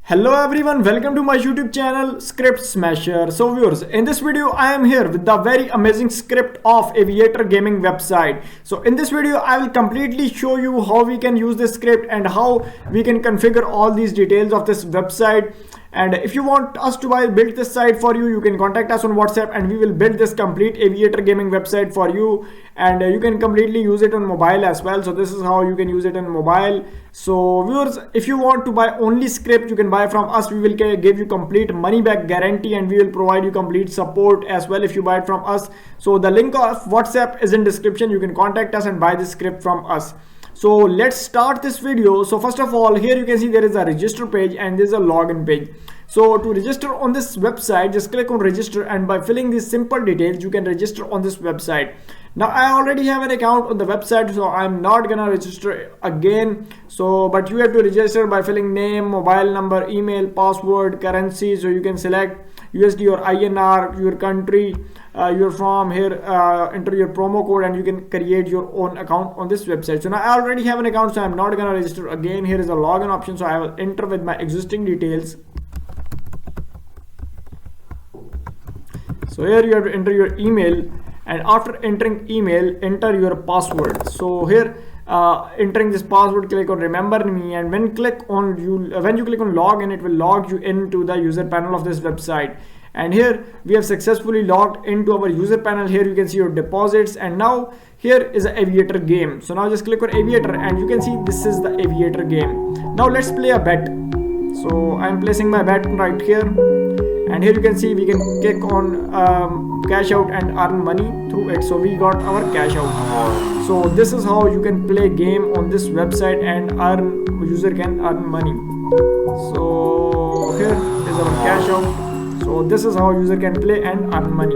Hello everyone, welcome to my YouTube channel Script Smasher. So viewers, in this video I am here with the very amazing script of Aviator gaming website. So in this video I will completely show you how we can use this script and how we can configure all these details of this website. And if you want us to build this site for you, you can contact us on WhatsApp and we will build this complete Aviator gaming website for you. And you can completely use it on mobile as well. So this is how you can use it on mobile. So viewers, if you want to buy only script, you can buy from us. We will give you complete money back guarantee and we will provide you complete support as well if you buy it from us. So the link of WhatsApp is in description. You can contact us and buy this script from us. So let's start this video. So first of all, here you can see there is a register page and there is a login page. So to register on this website, just click on register, and by filling these simple details you can register on this website. Now I already have an account on the website, so I'm not gonna register again. So but you have to register by filling name, mobile number, email, password, currency. So you can select USD or INR, your country you're from. Here enter your promo code and you can create your own account on this website. So now I already have an account, so I'm not gonna register again. Here is a login option, so I will enter with my existing details. So here you have to enter your email, and after entering email, enter your password. So here entering this password, click on remember me, and when you click on login, it will log you into the user panel of this website. And here we have successfully logged into our user panel. Here you can see your deposits, and now here is an Aviator game. So now just click on Aviator and you can see this is the Aviator game. Now let's play a bet. So I'm placing my bet right here, and here you can see we can click on cash out and earn money through it. So we got our cash out. So this is how you can play game on this website and user can earn money. So here is our cash out. So this is how user can play and earn money.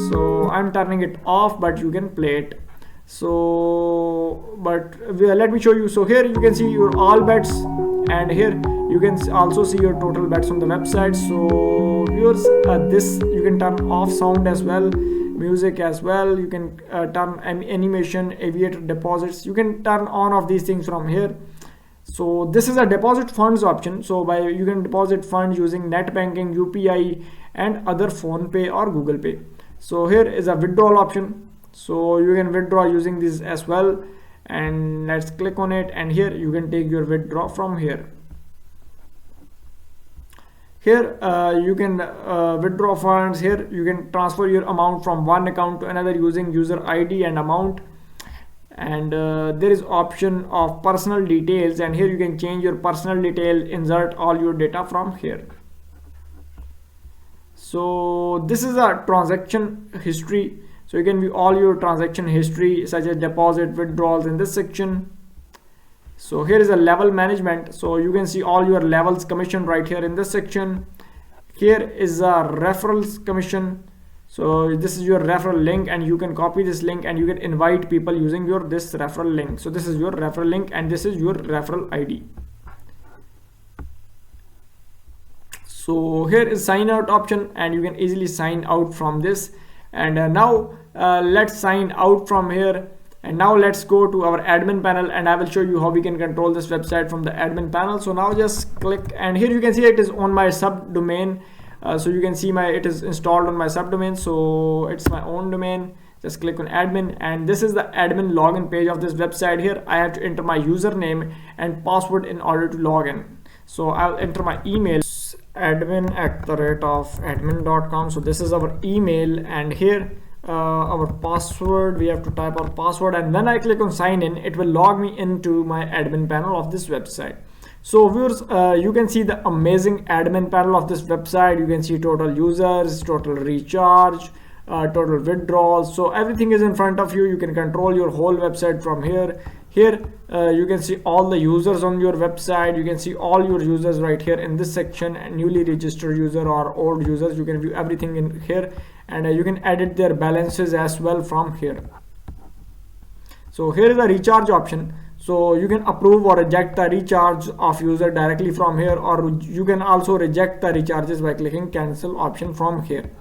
So I'm turning it off, but you can play it. So but let me show you. So here you can see your all bets, and here you can also see your total bets on the website. So viewers, this you can turn off sound as well, music as well. You can turn animation, Aviator deposits. You can turn on of these things from here. So this is a deposit funds option. So you can deposit funds using net banking, UPI, and other phone pay or Google Pay. So here is a withdrawal option. So you can withdraw using this as well, and let's click on it, and here you can take your withdraw from here. Here you can withdraw funds. Here you can transfer your amount from one account to another using user ID and amount. And there is option of personal details, and here you can change your personal detail, insert all your data from here. So this is a transaction history. So you can view all your transaction history such as deposit, withdrawals in this section. So here is a level management. So you can see all your levels commission right here in this section. Here is a referrals commission. So this is your referral link, and you can copy this link and you can invite people using this referral link. So this is your referral link and this is your referral ID. So here is sign out option, and you can easily sign out from this. And now let's sign out from here, and now let's go to our admin panel, and I will show you how we can control this website from the admin panel. So now just click, and here you can see it is on my subdomain. So you can see it is installed on my subdomain, so it's my own domain. Just click on admin, and this is the admin login page of this website. Here I have to enter my username and password in order to log in. So I'll enter my email, admin@admin.com. So this is our email, and here our password, we have to type our password, and when I click on sign in, it will log me into my admin panel of this website. So viewers, you can see the amazing admin panel of this website. You can see total users, total recharge, total withdrawals. So everything is in front of you. You can control your whole website from here. Here you can see all the users on your website. You can see all your users right here in this section, newly registered user or old users. You can view everything in here, and you can edit their balances as well from here. So here is a recharge option. So you can approve or reject the recharge of user directly from here, or you can also reject the recharges by clicking cancel option from here.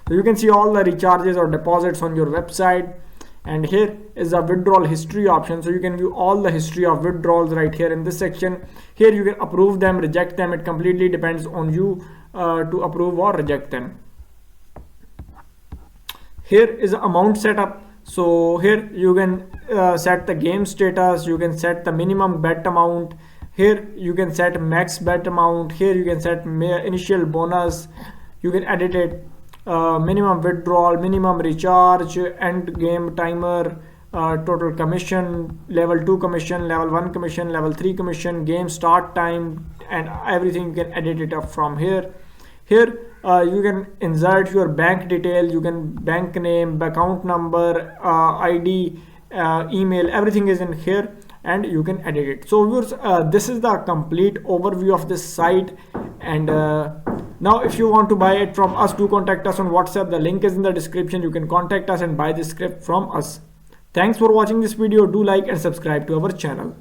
So you can see all the recharges or deposits on your website, And here is a withdrawal history option, so you can view all the history of withdrawals right here in this section. Here you can approve them, reject them. It completely depends on you to approve or reject them. Here is amount setup. So here you can set the game status, you can set the minimum bet amount, here you can set max bet amount, here you can set initial bonus, you can edit it, minimum withdrawal, minimum recharge, end game timer, total commission, level 2 commission, level 1 commission, level 3 commission, game start time, and everything you can edit it up from here. Here you can insert your bank detail, you can bank name, account number, ID, email, everything is in here, and you can edit it. So viewers, this is the complete overview of this site. And now if you want to buy it from us, do contact us on WhatsApp. The link is in the description. You can contact us and buy this script from us. Thanks for watching this video. Do like and subscribe to our channel.